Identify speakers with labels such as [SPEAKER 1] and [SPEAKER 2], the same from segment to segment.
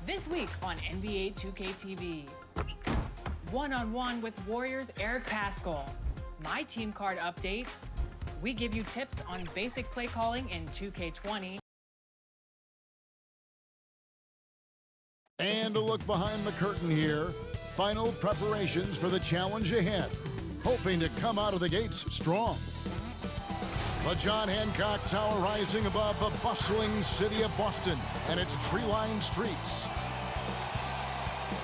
[SPEAKER 1] This week on NBA 2K TV. One-on-one with Warriors' Eric Paschall. My team card updates. We give you tips on basic play calling in 2K20.
[SPEAKER 2] And a look behind the curtain here. Final preparations for the challenge ahead. Hoping to come out of the gates strong. The John Hancock Tower rising above the bustling city of Boston and its tree-lined streets.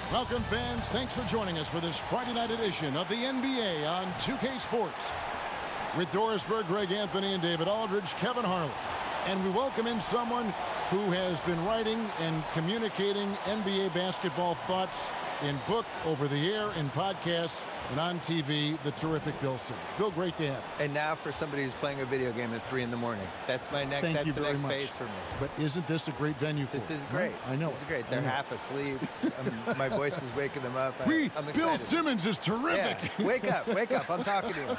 [SPEAKER 2] Welcome, fans. Thanks for joining us for this Friday night edition of the NBA on 2K Sports. With Doris Berg, Greg Anthony, and David Aldridge, Kevin Harlan. And we welcome in someone who has been writing and communicating NBA basketball thoughts in book, over the air, in podcasts, and on TV, the terrific Bill Simmons. Bill, great to have you.
[SPEAKER 3] And now for somebody who's playing a video game at 3 in the morning. That's my next. That's the next phase for me.
[SPEAKER 2] But isn't this a great venue for
[SPEAKER 3] This
[SPEAKER 2] it?
[SPEAKER 3] is great.
[SPEAKER 2] I know.
[SPEAKER 3] This is great. They're half asleep. My voice is waking them up. I'm excited.
[SPEAKER 2] Bill Simmons is terrific.
[SPEAKER 3] Yeah. Wake up. Wake up. I'm talking to you.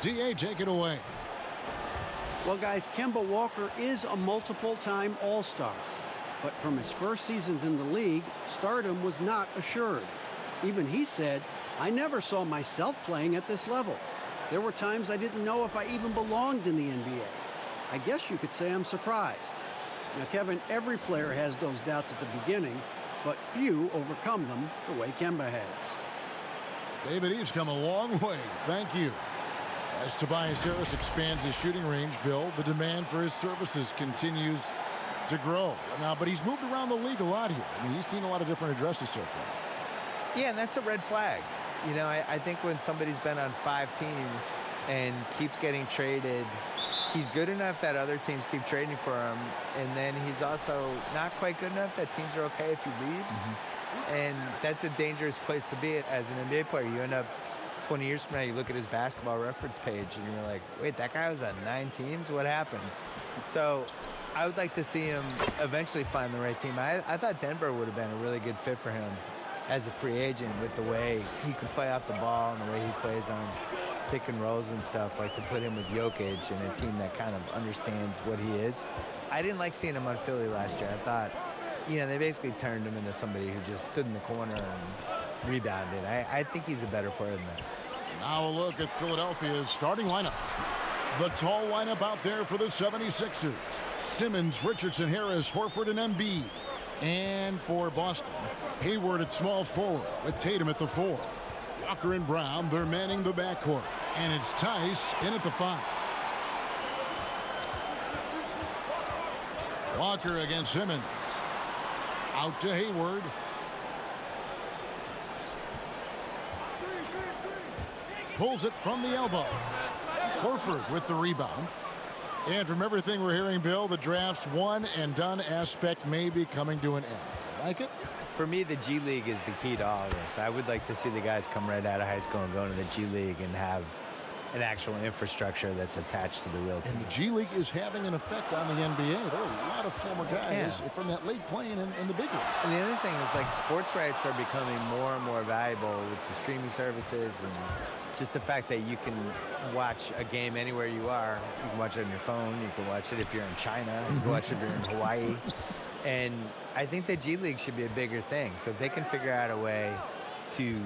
[SPEAKER 2] DA, take it away.
[SPEAKER 4] Well, guys, Kemba Walker is a multiple-time All-Star. But from his first seasons in the league, stardom was not assured. Even he said, "I never saw myself playing at this level. There were times I didn't know if I even belonged in the NBA. I guess you could say I'm surprised." Now, Kevin, every player has those doubts at the beginning, but few overcome them the way Kemba has.
[SPEAKER 2] David Eves come a long way. Thank you. As Tobias Harris expands his shooting range, Bill, the demand for his services continues to grow. Now, but he's moved around the league a lot here. I mean, he's seen a lot of different addresses so far.
[SPEAKER 3] Yeah, and that's a red flag. You know, I think when somebody's been on 5 teams and keeps getting traded, he's good enough that other teams keep trading for him, and then he's also not quite good enough that teams are okay if he leaves. And that's a dangerous place to be as an NBA player. You end up 20 years from now, you look at his basketball reference page, and you're like, wait, that guy was on 9 teams? What happened? So I would like to see him eventually find the right team. I thought Denver would have been a really good fit for him as a free agent with the way he can play off the ball and the way he plays on pick and rolls and stuff, like to put him with Jokic and a team that kind of understands what he is. I didn't like seeing him on Philly last year. I thought, you know, they basically turned him into somebody who just stood in the corner and rebounded. I think he's a better player than that.
[SPEAKER 2] Now a look at Philadelphia's starting lineup. The tall lineup out there for the 76ers. Simmons, Richardson, Harris, Horford, and Embiid. And for Boston, Hayward at small forward with Tatum at the 4. Walker and Brown, they're manning the backcourt. And it's Tice in at the 5. Walker against Simmons. Out to Hayward. Pulls it from the elbow. Horford with the rebound. And from everything we're hearing, Bill, the draft's one and done aspect may be coming to an end. Like it?
[SPEAKER 3] For me, the G League is the key to all of this. I would like to see the guys come right out of high school and go into the G League and have an actual infrastructure that's attached to the real team.
[SPEAKER 2] And the G League is having an effect on the NBA. There are a lot of former guys from that league playing in the big league.
[SPEAKER 3] And the other thing is, like, sports rights are becoming more and more valuable with the streaming services and just the fact that you can watch a game anywhere you are. You can watch it on your phone. You can watch it if you're in China. You can watch it if you're in Hawaii. And I think the G League should be a bigger thing. So if they can figure out a way to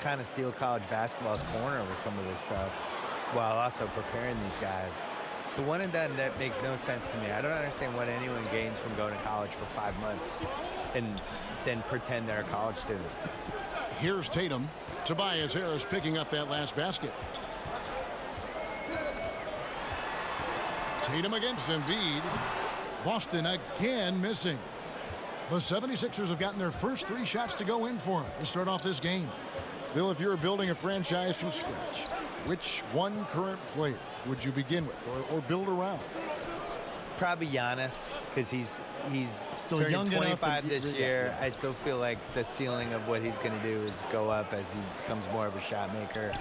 [SPEAKER 3] kind of steal college basketball's corner with some of this stuff while also preparing these guys. The one and done, that makes no sense to me. I don't understand what anyone gains from going to college for 5 months and then pretend they're a college student.
[SPEAKER 2] Here's Tatum. Tobias Harris picking up that last basket. Tatum against Embiid. Boston again missing. The 76ers have gotten their first 3 shots to go in for them to start off this game. Bill, if you were building a franchise from scratch, which one current player would you begin with or build around?
[SPEAKER 3] Probably Giannis, because he's
[SPEAKER 2] Still
[SPEAKER 3] turning
[SPEAKER 2] young
[SPEAKER 3] 25
[SPEAKER 2] enough
[SPEAKER 3] this year. I still feel like the ceiling of what he's going to do is go up as he becomes more of a shot maker.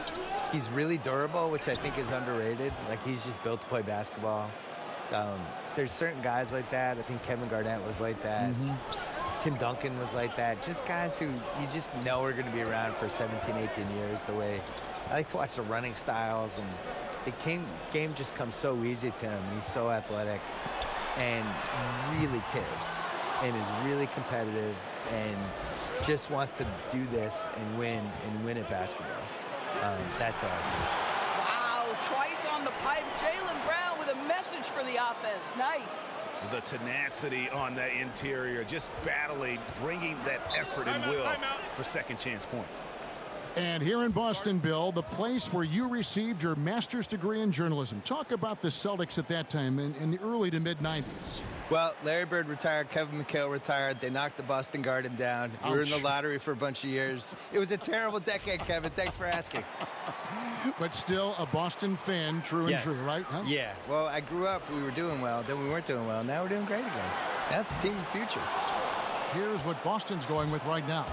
[SPEAKER 3] He's really durable, which I think is underrated. Like, he's just built to play basketball. There's certain guys like that. I think Kevin Garnett was like that. Tim Duncan was like that. Just guys who you just know are going to be around for 17, 18 years. The way I like to watch the running styles, and the game just comes so easy to him. He's so athletic and really cares. and is really competitive and just wants to do this and win at basketball. That's how I feel.
[SPEAKER 5] Wow, twice on the pipe. Jaylen Brown with a message for the offense. Nice.
[SPEAKER 6] The tenacity on that interior, just battling, bringing that effort and will for second chance points.
[SPEAKER 2] And here in Boston, Bill, the place where you received your master's degree in journalism. Talk about the Celtics at that time in the early to mid-90s.
[SPEAKER 3] Well, Larry Bird retired, Kevin McHale retired. They knocked the Boston Garden down. We were in the lottery for a bunch of years. It was a terrible decade, Kevin. Thanks for asking.
[SPEAKER 2] But still a Boston fan, true and true, right? Huh?
[SPEAKER 3] Yeah. Well, I grew up, we were doing well, then we weren't doing well. Now we're doing great again. That's the team of the future.
[SPEAKER 2] Here's what Boston's going with right now.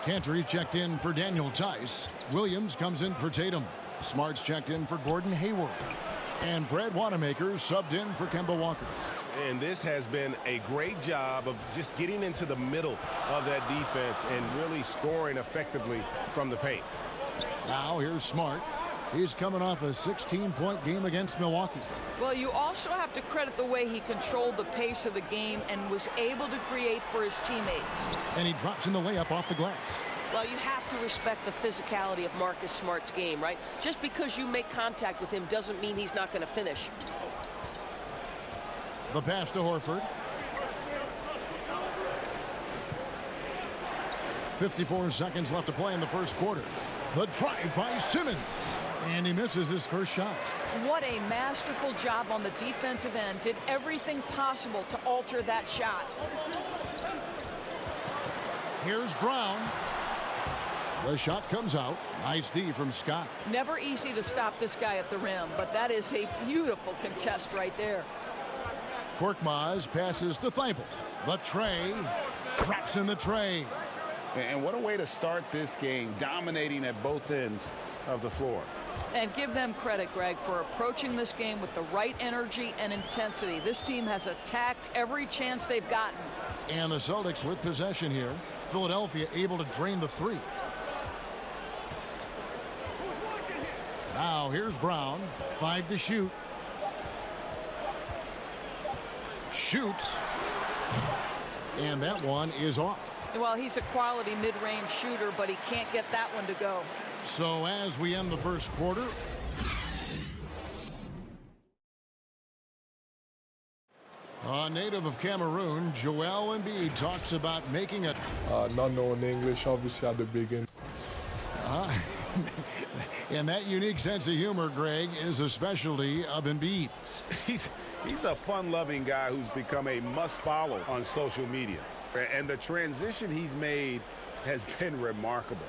[SPEAKER 2] Cantor checked in for Daniel Tice. Williams comes in for Tatum. Smart's checked in for Gordon Hayward. And Brad Wanamaker subbed in for Kemba Walker.
[SPEAKER 6] And this has been a great job of just getting into the middle of that defense and really scoring effectively from the paint.
[SPEAKER 2] Now here's Smart. He's coming off a 16-point game against Milwaukee.
[SPEAKER 5] Well, you also have to credit the way he controlled the pace of the game and was able to create for his teammates.
[SPEAKER 2] And he drops in the layup off the glass.
[SPEAKER 7] Well, you have to respect the physicality of Marcus Smart's game, right? Just because you make contact with him doesn't mean he's not going to finish.
[SPEAKER 2] The pass to Horford. 54 seconds left to play in the first quarter. The drive by Simmons. And he misses his first shot.
[SPEAKER 5] What a masterful job on the defensive end. Did everything possible to alter that shot.
[SPEAKER 2] Here's Brown. The shot comes out. Nice D from Scott.
[SPEAKER 5] Never easy to stop this guy at the rim, but that is a beautiful contest right there.
[SPEAKER 2] Korkmaz passes to Thibault. The tray. Drops in the tray.
[SPEAKER 6] And what a way to start this game, dominating at both ends of the floor.
[SPEAKER 5] And give them credit, Greg, for approaching this game with the right energy and intensity. This team has attacked every chance they've gotten.
[SPEAKER 2] And the Celtics with possession here. Philadelphia able to drain the three. Now here's Brown. 5 to shoot. Shoots. And that one is off.
[SPEAKER 5] Well, he's a quality mid-range shooter, but he can't get that one to go.
[SPEAKER 2] So as we end the first quarter, a native of Cameroon, Joel Embiid talks about making it.
[SPEAKER 8] Not knowing English, obviously, at the beginning.
[SPEAKER 2] And that unique sense of humor, Greg, is a specialty of Embiid.
[SPEAKER 6] He's a fun-loving guy who's become a must-follow on social media. And the transition he's made has been remarkable.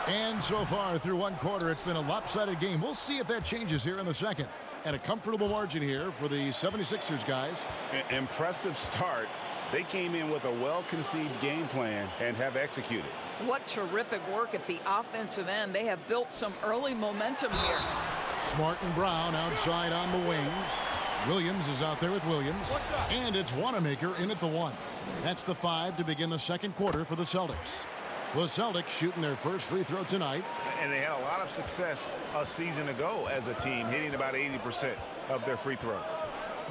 [SPEAKER 2] And so far through one quarter, it's been a lopsided game. We'll see if that changes here in the second. And a comfortable margin here for the 76ers guys.
[SPEAKER 6] Impressive start. They came in with a well-conceived game plan and have executed.
[SPEAKER 5] What terrific work at the offensive end. They have built some early momentum here.
[SPEAKER 2] Smart and Brown outside on the wings. Williams is out there with Williams. And it's Wanamaker in at the 1. That's the 5 to begin the second quarter for the Celtics. The Celtics shooting their first free throw tonight.
[SPEAKER 6] And they had a lot of success a season ago as a team, hitting about 80% of their free throws.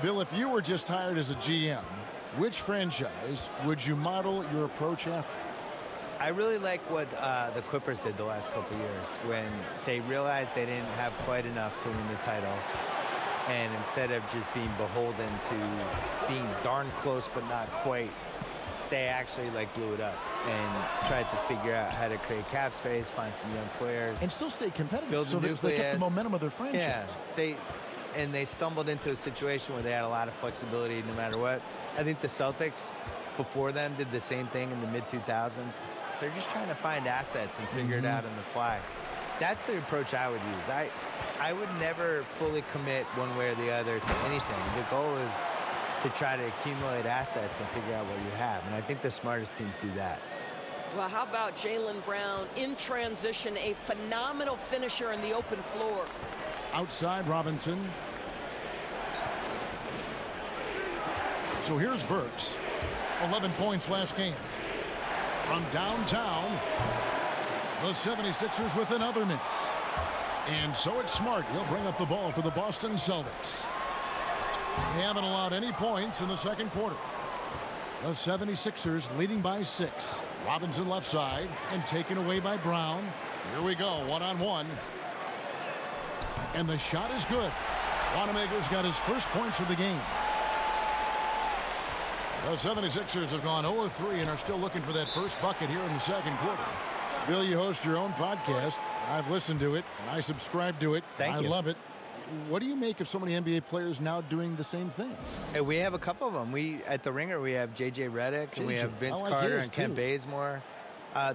[SPEAKER 2] Bill, if you were just hired as a GM, which franchise would you model your approach after?
[SPEAKER 3] I really like what the Clippers did the last couple years when they realized they didn't have quite enough to win the title. And instead of just being beholden to being darn close but not quite, they actually blew it up and tried to figure out how to create cap space, find some young players,
[SPEAKER 2] and still stay competitive.
[SPEAKER 3] Build
[SPEAKER 2] so they kept the momentum of their franchise.
[SPEAKER 3] Yeah, they stumbled into a situation where they had a lot of flexibility no matter what. I think the Celtics before them did the same thing in the mid-2000s. They're just trying to find assets and figure it out on the fly. That's the approach I would use. I would never fully commit one way or the other to anything. The goal is to try to accumulate assets and figure out what you have. And I think the smartest teams do that.
[SPEAKER 7] Well, how about Jaylen Brown in transition, a phenomenal finisher in the open floor.
[SPEAKER 2] Outside Robinson. So here's Burks. 11 points last game. From downtown, the 76ers with another miss. And so it's Smart. He'll bring up the ball for the Boston Celtics. They haven't allowed any points in the second quarter. The 76ers leading by 6. Robinson left side and taken away by Brown. Here we go, one-on-one. And the shot is good. Wanamaker's got his first points of the game. The 76ers have gone 0-3 and are still looking for that first bucket here in the second quarter. Bill, you host your own podcast. I've listened to it, and I subscribe to it.
[SPEAKER 3] Thank you.
[SPEAKER 2] I love it. What do you make of so many NBA players now doing the same thing?
[SPEAKER 3] Hey, we have a couple of them. At the Ringer, we have J.J. Redick, and we have Vince Carter and Kent Bazemore.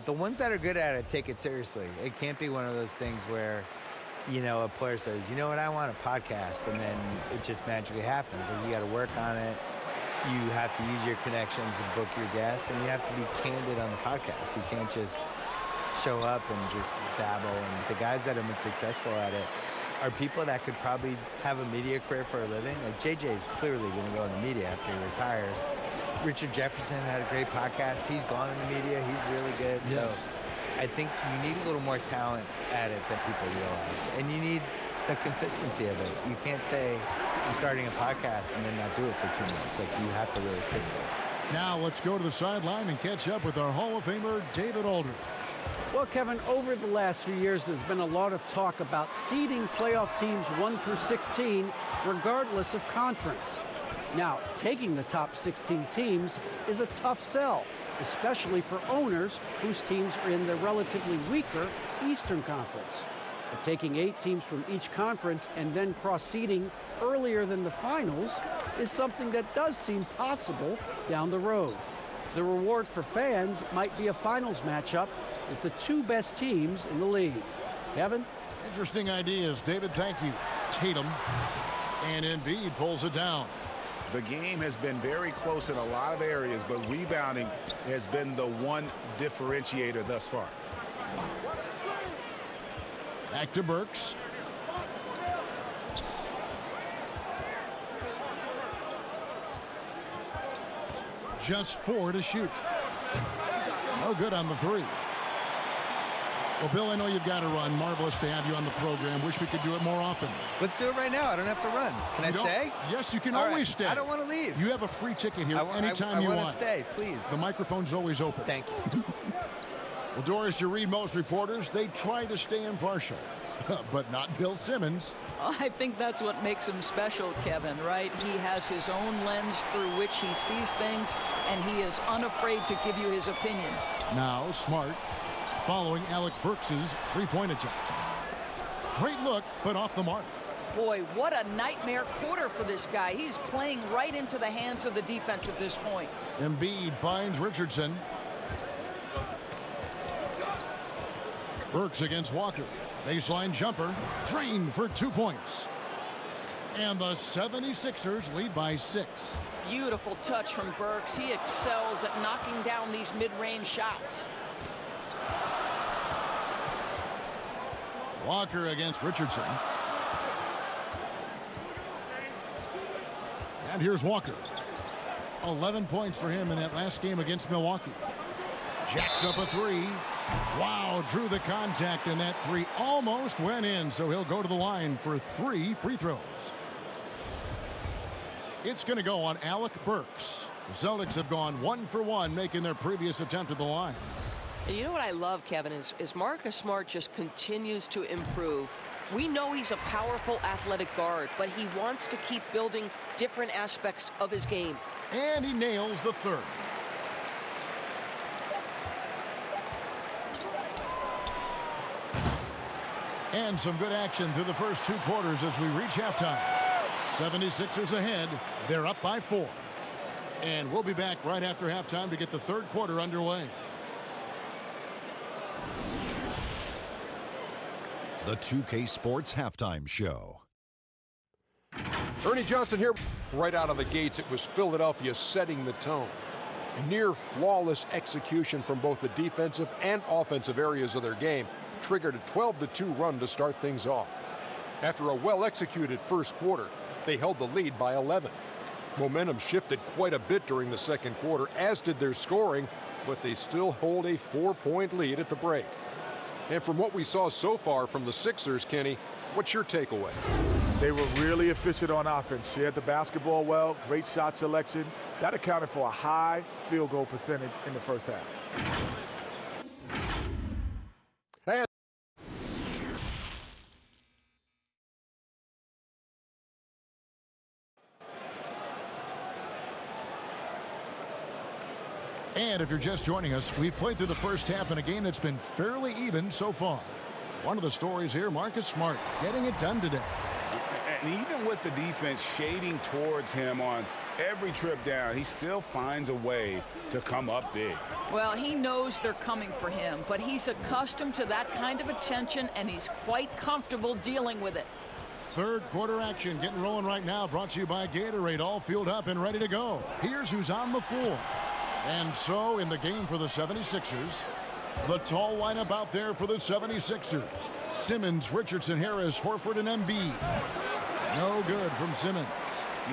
[SPEAKER 3] The ones that are good at it take it seriously. It can't be one of those things where, a player says, you know what, I want a podcast, and then it just magically happens. Like, you got to work on it. You have to use your connections and book your guests, and you have to be candid on the podcast. You can't just show up and just babble. And the guys that have been successful at it are people that could probably have a media career for a living. Like JJ is clearly going to go into media after he retires. Richard Jefferson had a great podcast. He's gone into media. He's really good. Yes. So I think you need a little more talent at it than people realize. And you need the consistency of it. You can't say, I'm starting a podcast and then not do it for 2 months. Like, you have to really stick to it.
[SPEAKER 2] Now let's go to the sideline and catch up with our Hall of Famer, David Aldridge.
[SPEAKER 4] Well, Kevin, over the last few years, there's been a lot of talk about seeding playoff teams 1 through 16, regardless of conference. Now, taking the top 16 teams is a tough sell, especially for owners whose teams are in the relatively weaker Eastern Conference. But taking 8 teams from each conference and then cross-seeding earlier than the finals is something that does seem possible down the road. The reward for fans might be a finals matchup with the 2 best teams in the league. Kevin?
[SPEAKER 2] Interesting ideas, David. Thank you. Tatum and Embiid pulls it down.
[SPEAKER 6] The game has been very close in a lot of areas, but rebounding has been the one differentiator thus far.
[SPEAKER 2] Back to Burks. Just 4 to shoot. No good on the 3. Well, Bill, I know you've got to run. Marvelous to have you on the program. Wish we could do it more often.
[SPEAKER 3] Let's do it right now. I don't have to run. Can I stay?
[SPEAKER 2] Yes, you can always stay.
[SPEAKER 3] I don't want to leave.
[SPEAKER 2] You have a free ticket here anytime you want.
[SPEAKER 3] I want to stay, please.
[SPEAKER 2] The microphone's always open.
[SPEAKER 3] Thank you.
[SPEAKER 2] Well, Doris, you read most reporters. They try to stay impartial, but not Bill Simmons.
[SPEAKER 5] I think that's what makes him special, Kevin, right? He has his own lens through which he sees things, and he is unafraid to give you his opinion.
[SPEAKER 2] Now, Smart following Alec Burks' three-point attempt. Great look, but off the mark.
[SPEAKER 5] Boy, what a nightmare quarter for this guy. He's playing right into the hands of the defense at this point.
[SPEAKER 2] Embiid finds Richardson. Burks against Walker. Baseline jumper. Drained for 2 points. And the 76ers lead by 6.
[SPEAKER 5] Beautiful touch from Burks. He excels at knocking down these mid-range shots.
[SPEAKER 2] Walker against Richardson. And here's Walker. 11 points for him in that last game against Milwaukee. Jacks up a 3. Wow, drew the contact, and that 3 almost went in, so he'll go to the line for 3 free throws. It's going to go on Alec Burks. The Celtics have gone 1 for 1, making their previous attempt at the line.
[SPEAKER 7] And you know what I love, Kevin, is Marcus Smart just continues to improve. We know he's a powerful athletic guard, but he wants to keep building different aspects of his game.
[SPEAKER 2] And he nails the 3rd. And some good action through the first 2 quarters as we reach halftime. 76ers ahead. They're up by 4. And we'll be back right after halftime to get the 3rd quarter underway.
[SPEAKER 9] The 2K Sports Halftime Show.
[SPEAKER 10] Ernie Johnson here. Right out of the gates, it was Philadelphia setting the tone. Near flawless execution from both the defensive and offensive areas of their game triggered a 12-2 run to start things off. After a well-executed first quarter, they held the lead by 11. Momentum shifted quite a bit during the second quarter, as did their scoring, but they still hold a 4-point lead at the break. And from what we saw so far from the Sixers, Kenny, what's your takeaway?
[SPEAKER 11] They were really efficient on offense. Shared the basketball well, great shot selection. That accounted for a high field goal percentage in the first half.
[SPEAKER 2] And if you're just joining us, we've played through the first half in a game that's been fairly even so far. One of the stories here, Marcus Smart getting it done today.
[SPEAKER 6] And even with the defense shading towards him on every trip down, he still finds a way to come up big.
[SPEAKER 5] Well, he knows they're coming for him, but he's accustomed to that kind of attention, and he's quite comfortable dealing with it.
[SPEAKER 2] Third quarter action getting rolling right now, brought to you by Gatorade, all fueled up and ready to go. Here's who's on the floor. And so in the game for the 76ers, the tall lineup out there for the 76ers. Simmons, Richardson, Harris, Horford, and Embiid. No good from Simmons.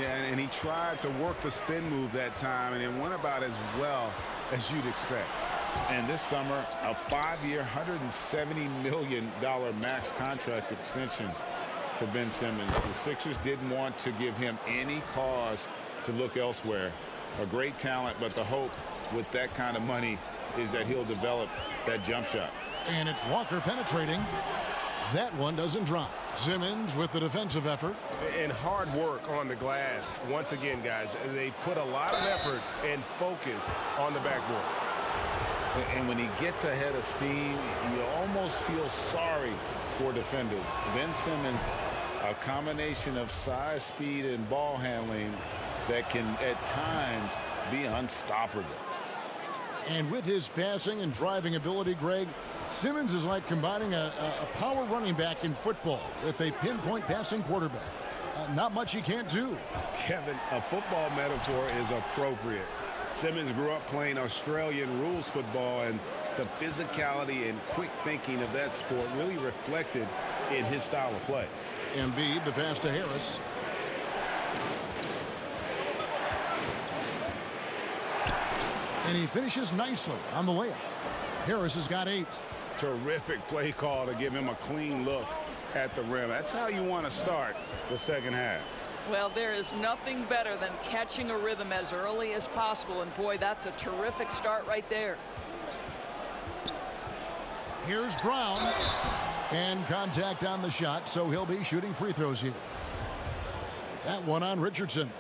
[SPEAKER 6] Yeah, and he tried to work the spin move that time, and it went about as well as you'd expect. And this summer, a 5-year, $170 million max contract extension for Ben Simmons. The Sixers didn't want to give him any cause to look elsewhere. A great talent, but the hope with that kind of money is that he'll develop that jump shot.
[SPEAKER 2] And it's Walker penetrating. That one doesn't drop. Simmons with the defensive effort.
[SPEAKER 12] And hard work on the glass. Once again, guys, they put a lot of effort and focus on the backboard.
[SPEAKER 6] And when he gets ahead of steam, you almost feel sorry for defenders. Ben Simmons, a combination of size, speed, and ball handling that can at times be unstoppable.
[SPEAKER 2] And with his passing and driving ability, Greg, Simmons is like combining a power running back in football with a pinpoint passing quarterback. Not much he can't do.
[SPEAKER 6] Kevin, a football metaphor is appropriate. Simmons grew up playing Australian rules football, and the physicality and quick thinking of that sport really reflected in his style of play.
[SPEAKER 2] Embiid, the pass to Harris. And he finishes nicely on the layup. Harris has got 8.
[SPEAKER 6] Terrific play call to give him a clean look at the rim. That's how you want to start the second half.
[SPEAKER 5] Well, there is nothing better than catching a rhythm as early as possible, and boy, that's a terrific start right there.
[SPEAKER 2] Here's Brown, and contact on the shot, so he'll be shooting free throws here. That one on Richardson.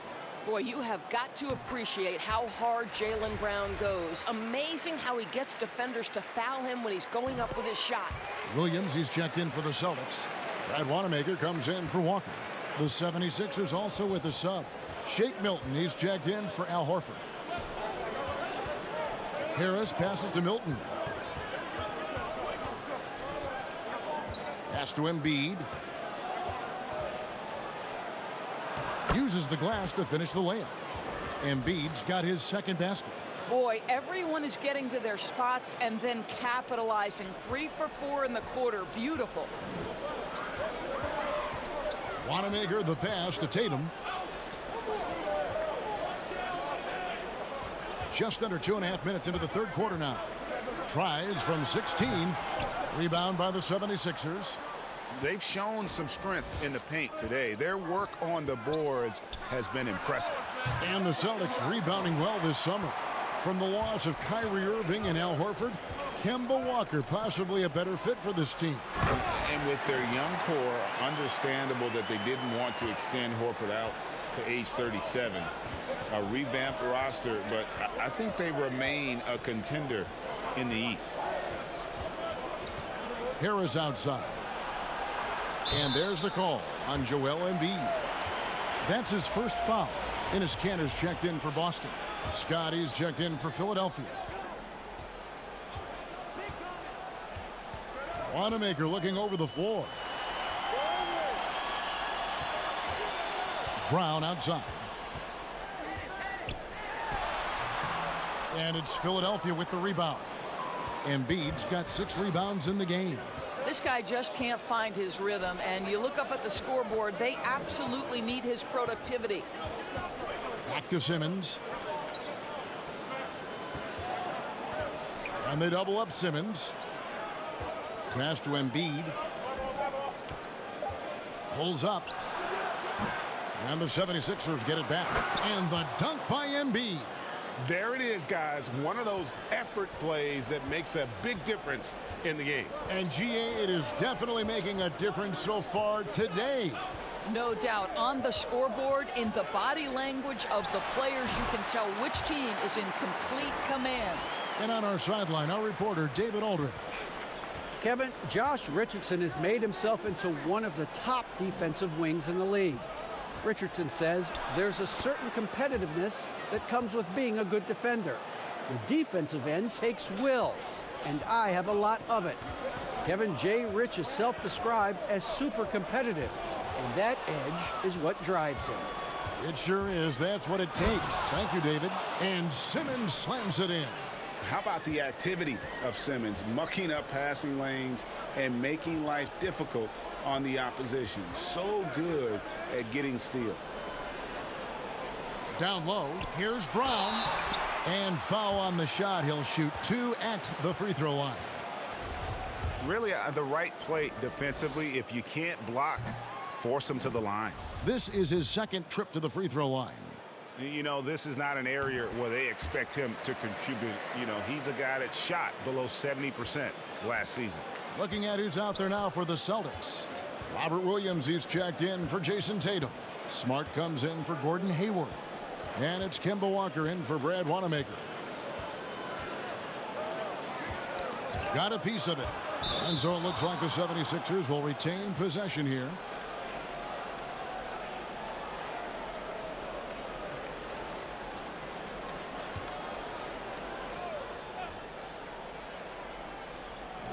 [SPEAKER 7] Boy, you have got to appreciate how hard Jaylen Brown goes. Amazing how he gets defenders to foul him when he's going up with his shot.
[SPEAKER 2] Williams, he's checked in for the Celtics. Brad Wanamaker comes in for Walker. The 76ers also with a sub. Shake Milton, he's checked in for Al Horford. Harris passes to Milton. Pass to Embiid. Uses the glass to finish the layup. Embiid's got his second basket.
[SPEAKER 5] Boy, everyone is getting to their spots and then capitalizing. 3 for 4 in the quarter. Beautiful.
[SPEAKER 2] Wanamaker the pass to Tatum. Just under 2.5 minutes into the third quarter now. Tries from 16. Rebound by the 76ers.
[SPEAKER 6] They've shown some strength in the paint today. Their work on the boards has been impressive.
[SPEAKER 2] And the Celtics rebounding well this summer. From the loss of Kyrie Irving and Al Horford, Kemba Walker possibly a better fit for this team.
[SPEAKER 6] And with their young core, understandable that they didn't want to extend Horford out to age 37. A revamped roster, but I think they remain a contender in the East.
[SPEAKER 2] Harris outside. And there's the call on Joel Embiid. That's his first foul. Enes Kanter's checked in for Boston. Scotty's checked in for Philadelphia. Wanamaker looking over the floor. Brown outside. And it's Philadelphia with the rebound. Embiid's got 6 rebounds in the game.
[SPEAKER 5] This guy just can't find his rhythm, and you look up at the scoreboard, they absolutely need his productivity.
[SPEAKER 2] Back to Simmons. And they double up Simmons. Pass to Embiid. Pulls up. And the 76ers get it back. And the dunk by Embiid.
[SPEAKER 12] There it is, guys. One of those effort plays that makes a big difference in the game.
[SPEAKER 2] And GA, it is definitely making a difference so far today.
[SPEAKER 5] No doubt. On the scoreboard, in the body language of the players, you can tell which team is in complete command.
[SPEAKER 2] And on our sideline, our reporter, David Aldridge.
[SPEAKER 4] Kevin, Josh Richardson has made himself into one of the top defensive wings in the league. Richardson says there's a certain competitiveness that comes with being a good defender. The defensive end takes will, and I have a lot of it. Kevin J. Rich is self-described as super competitive, and that edge is what drives him.
[SPEAKER 2] It sure is. That's what it takes. Thank you, David. And Simmons slams it in.
[SPEAKER 6] How about the activity of Simmons, mucking up passing lanes and making life difficult on the opposition? So good at getting steals.
[SPEAKER 2] Down low, here's Brown. And foul on the shot. He'll shoot 2 at the free throw line.
[SPEAKER 6] Really the right play defensively. If you can't block, force him to the line.
[SPEAKER 2] This is his second trip to the free throw line.
[SPEAKER 6] You know, this is not an area where they expect him to contribute. You know, he's a guy that shot below 70% last season.
[SPEAKER 2] Looking at who's out there now for the Celtics. Robert Williams, he's checked in for Jason Tatum. Smart comes in for Gordon Hayward. And it's Kemba Walker in for Brad Wanamaker. Got a piece of it. And so it looks like the 76ers will retain possession here.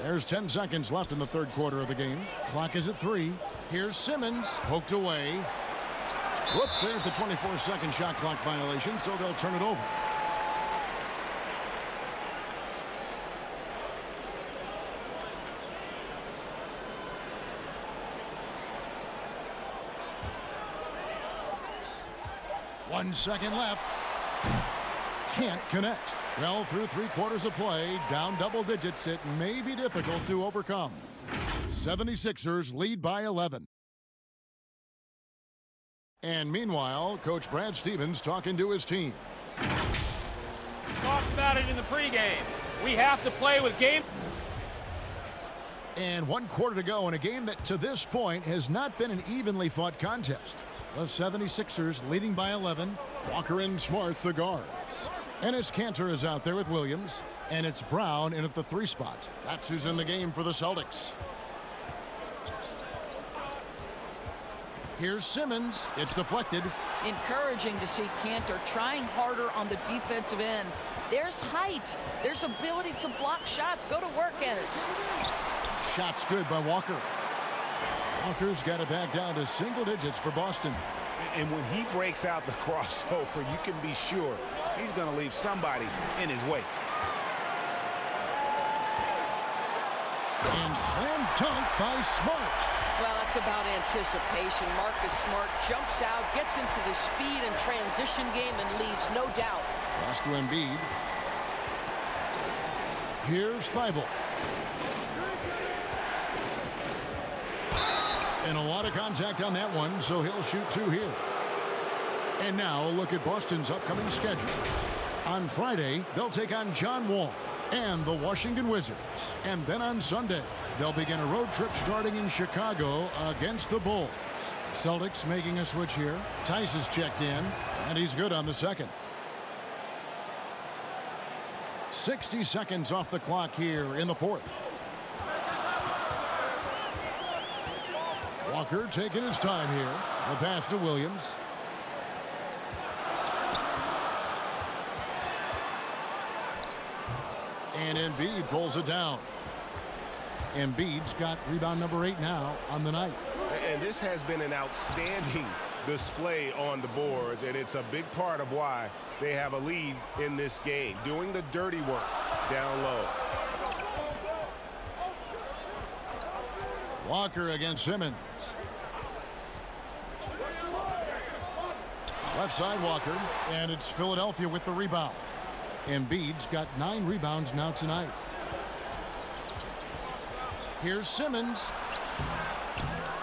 [SPEAKER 2] There's 10 seconds left in the third quarter of the game. Clock is at 3. Here's Simmons, poked away. Whoops, there's the 24-second shot clock violation, so they'll turn it over. One second left. Can't connect. Well, through 3 quarters of play, down double digits, it may be difficult to overcome. 76ers lead by 11. And meanwhile, Coach Brad Stevens talking to his team.
[SPEAKER 13] Talked about it in the pregame. We have to play with game.
[SPEAKER 2] And 1 quarter to go in a game that to this point has not been an evenly fought contest. The 76ers leading by 11. Walker and Smart, the guards. Ennis Cantor is out there with Williams. And it's Brown in at the 3 spot. That's who's in the game for the Celtics. Here's Simmons. It's deflected.
[SPEAKER 5] Encouraging to see Cantor trying harder on the defensive end. There's height. There's ability to block shots. Go to work, Ennis.
[SPEAKER 2] Shot's good by Walker. Walker's got it back down to single digits for Boston.
[SPEAKER 6] And when he breaks out the crossover, you can be sure he's going to leave somebody in his way.
[SPEAKER 2] And slam dunk by Smart.
[SPEAKER 7] Well, that's about anticipation. Marcus Smart jumps out, gets into the speed and transition game, and leaves no doubt.
[SPEAKER 2] Pass to Embiid. Here's Thibault. And a lot of contact on that one, so he'll shoot 2 here. And now look at Boston's upcoming schedule. On Friday, they'll take on John Wall and the Washington Wizards. And then on Sunday, they'll begin a road trip starting in Chicago against the Bulls. Celtics making a switch here. Tice is checked in, and he's good on the second. 60 seconds off the clock here in the fourth. Walker taking his time here. The pass to Williams. And Embiid pulls it down. Embiid's got rebound number 8 now on the night.
[SPEAKER 12] And this has been an outstanding display on the boards, and it's a big part of why they have a lead in this game, doing the dirty work down low.
[SPEAKER 2] Walker against Simmons. Left side Walker, and it's Philadelphia with the rebound. Embiid's got 9 rebounds now tonight. Here's Simmons.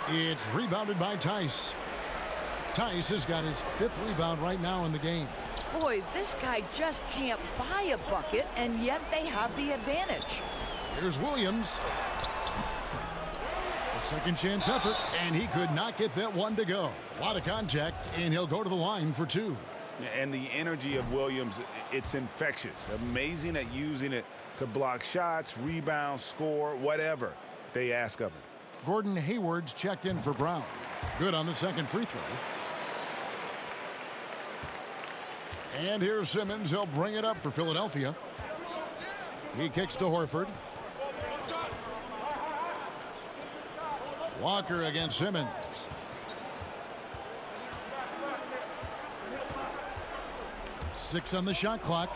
[SPEAKER 2] It's rebounded by Tice. Tice has got his 5th rebound right now in the game.
[SPEAKER 5] Boy, this guy just can't buy a bucket, and yet they have the advantage.
[SPEAKER 2] Here's Williams. A second chance effort, and he could not get that one to go. A lot of contact, and he'll go to the line for 2.
[SPEAKER 6] And the energy of Williams, it's infectious. Amazing at using it to block shots, rebound, score, whatever they ask of him.
[SPEAKER 2] Gordon Hayward's checked in for Brown. Good on the second free throw. And here's Simmons. He'll bring it up for Philadelphia. He kicks to Horford. Walker against Simmons. Six on the shot clock.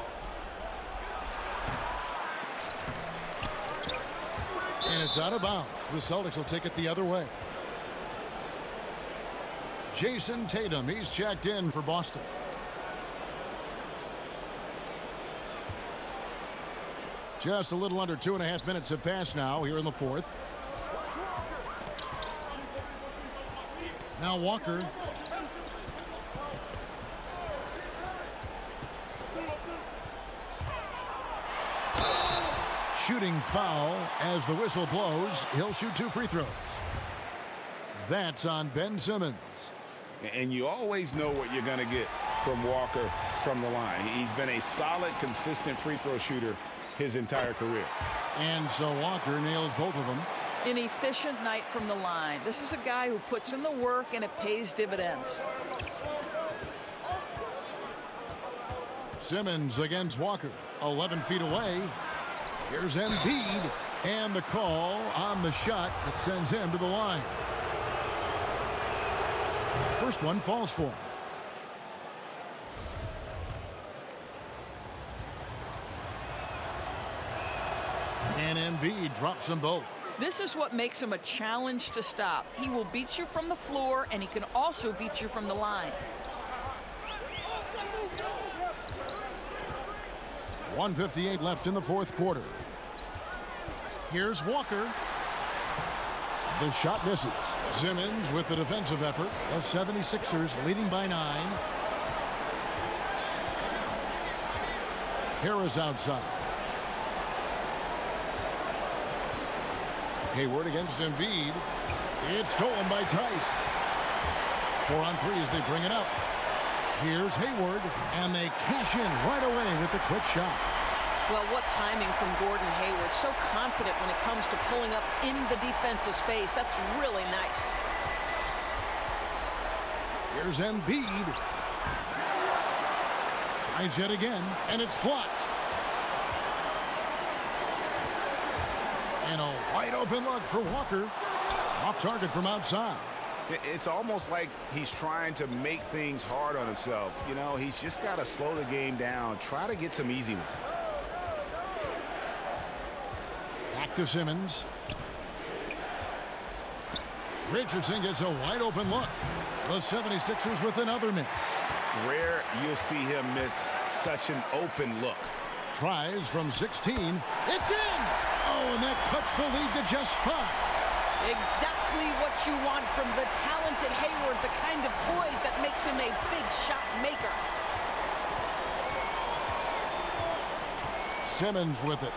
[SPEAKER 2] And it's out of bounds. The Celtics will take it the other way. Jason Tatum, he's checked in for Boston. Just a little under 2.5 minutes have passed now here in the 4th. Now Walker. Shooting foul as the whistle blows. He'll shoot 2 free throws. That's on Ben Simmons.
[SPEAKER 6] And you always know what you're going to get from Walker from the line. He's been a solid, consistent free throw shooter his entire career.
[SPEAKER 2] And so Walker nails both of them.
[SPEAKER 5] An efficient night from the line. This is a guy who puts in the work, and it pays dividends.
[SPEAKER 2] Simmons against Walker. 11 feet away. Here's Embiid. And the call on the shot that sends him to the line. First one falls for him. And Embiid drops them both.
[SPEAKER 5] This is what makes him a challenge to stop. He will beat you from the floor, and he can also beat you from the line.
[SPEAKER 2] 1:58 left in the 4th quarter. Here's Walker. The shot misses. Simmons with the defensive effort. The 76ers leading by 9. Harris outside. Hayward against Embiid. It's stolen by Tice. 4 on 3 as they bring it up. Here's Hayward, and they cash in right away with the quick shot.
[SPEAKER 7] Well, what timing from Gordon Hayward. So confident when it comes to pulling up in the defense's face. That's really nice.
[SPEAKER 2] Here's Embiid. Tries yet again, and it's blocked. And a wide open look for Walker. Off target from outside.
[SPEAKER 6] It's almost like he's trying to make things hard on himself. You know, he's just got to slow the game down. Try to get some easy ones.
[SPEAKER 2] Back to Simmons. Richardson gets a wide open look. The 76ers with another miss.
[SPEAKER 6] Rare you'll see him miss such an open look.
[SPEAKER 2] Tries from 16. It's in! Oh, and that cuts the lead to just 5.
[SPEAKER 7] Exactly what you want from the talented Hayward, the kind of poise that makes him a big shot maker.
[SPEAKER 2] Simmons with it.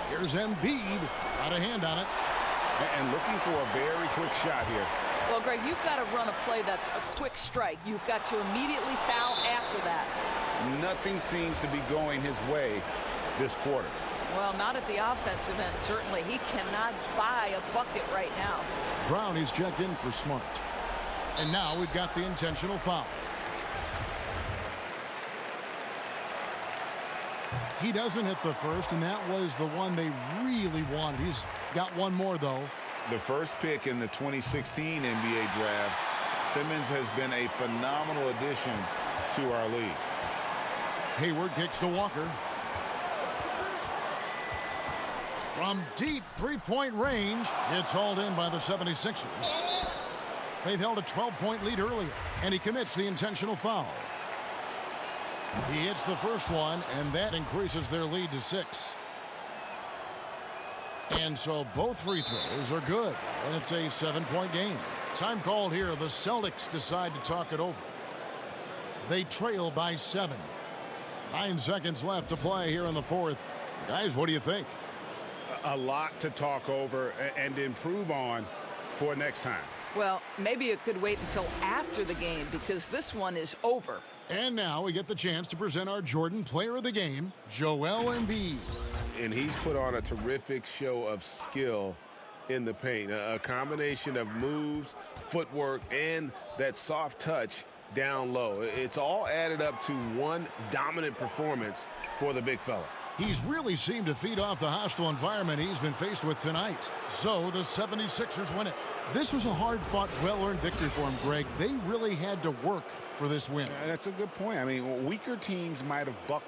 [SPEAKER 2] Here's Embiid. Got a hand on it.
[SPEAKER 6] And looking for a very quick shot here.
[SPEAKER 5] Well, Greg, you've got to run a play that's a quick strike. You've got to immediately foul after that.
[SPEAKER 6] Nothing seems to be going his way this quarter.
[SPEAKER 5] Well, not at the offensive end, certainly. He cannot buy a bucket right now.
[SPEAKER 2] Brown is checked in for Smart. And now we've got the intentional foul. He doesn't hit the first, and that was the one they really wanted. He's got one more, though.
[SPEAKER 6] The first pick in the 2016 NBA draft, Simmons has been a phenomenal addition to our league.
[SPEAKER 2] Hayward kicks to Walker. From deep three-point range, it's hauled in by the 76ers. They've held a 12-point lead earlier, and he commits the intentional foul. He hits the first one, and that increases their lead to 6. And so both free throws are good, and it's a 7-point game. Time called here. The Celtics decide to talk it over. They trail by 7. 9 seconds left to play here in the fourth. Guys, what do you think?
[SPEAKER 6] A lot to talk over and improve on for next time.
[SPEAKER 5] Well, maybe it could wait until after the game because this one is over.
[SPEAKER 2] And now we get the chance to present our Jordan Player of the Game, Joel Embiid.
[SPEAKER 12] And he's put on a terrific show of skill in the paint. A combination of moves, footwork, and that soft touch down low. It's all added up to one dominant performance for the big fella.
[SPEAKER 2] He's really seemed to feed off the hostile environment he's been faced with tonight. So the 76ers win it. This was a hard-fought, well-earned victory for him, Greg. They really had to work for this win.
[SPEAKER 6] That's a good point. I mean, weaker teams might have bucked